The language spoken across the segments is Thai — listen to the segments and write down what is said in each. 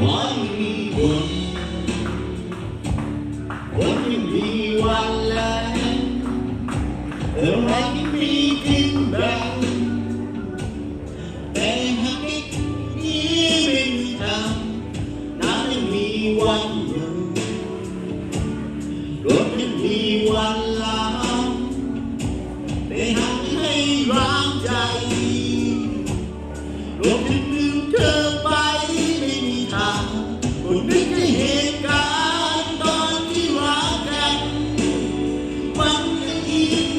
วันมีคนวันไม่มีวันแล้วอะไรไม่มีขึ้นแบ่งแต่หากนี้ไม่มีทางน้ำไม่มีวันหยุดรถไม่มีวันล้างแต่หากให้ร้างใจรถไม่ลืมเธอไปไม่มีทางคนนึกถึงเหตุการณ์ตอนที่รักกันมันยังอิน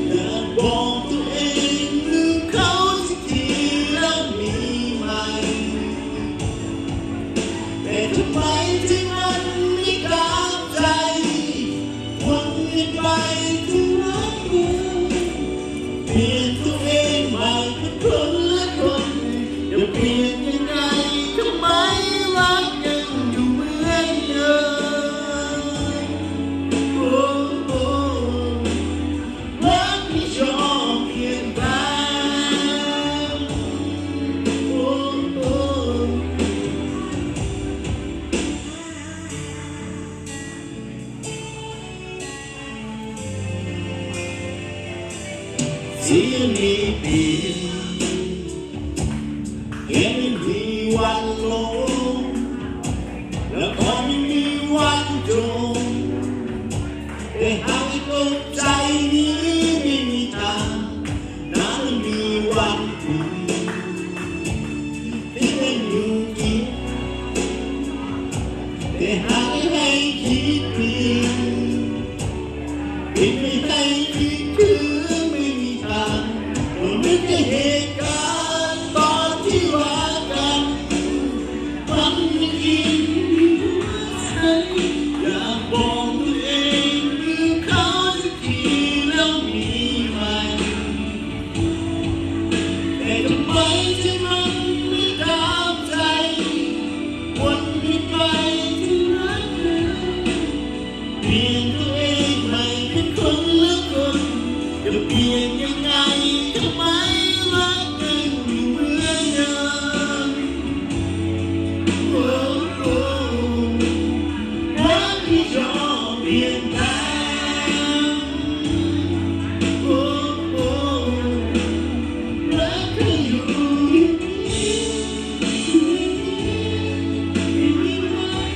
อยากบอกตัวเองลืมเขาสักทีแล้วมีไหมแต่ทำไมที่มันไม่กล้าใจวนกันไปถึงรักเธอเปลี่ยนตัวเองใหม่เป็นคนละคนจะเปลี่ยนยังไงทำไมรักยังอยู่เหมือนเดิมโอ้โอ้รักที่ชอบเปลี่ยนแปลงโอ้โอ้เสียงนี้เปลี่ยนเห็นไม่มีวันลงและก็ไม่มีวันจบแต่หากให้ตกใจนี้ไม่มีทางน้ำไม่มีวันถึงที่ไม่อยู่กินแต่หากให้คิดเพียงไม่ให้คิดถึงไม่มีทางต้องนึกถึงเหตุการณ์ตอนที่รักกันมันยังอินอยากบอกตัวเองลืมเขาสักทีแล้วมีไหมแต่ทำไมที่มันไม่ตามใจวนไปถึงรักเธอเปลี่ยนตัวเองใหม่เป็นคนละคนจะเปลี่ยนยังไงทำไมรักยังอยู่เหมือนเดิมโอ้โอ้รักที่ชอบเปลี่ยนแปลงโอ้โอ้รักที่อยู่ไม่มีวัน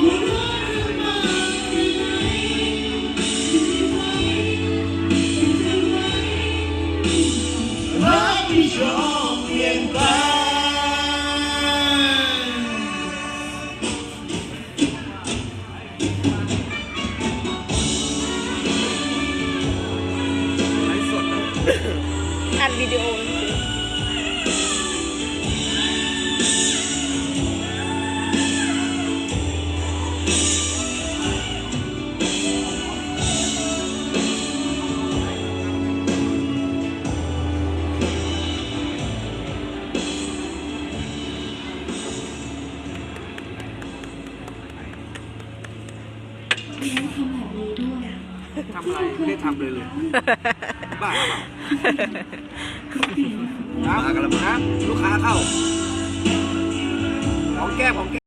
ว่ารักเธอมากแค่ไหนรักที่ชอบเปลี่ยนแปลงอัดวิดีโอทำอะไรไม่ได้ทำเลยบ้าเปล่าครับลูกค้าเข้าของแก้ม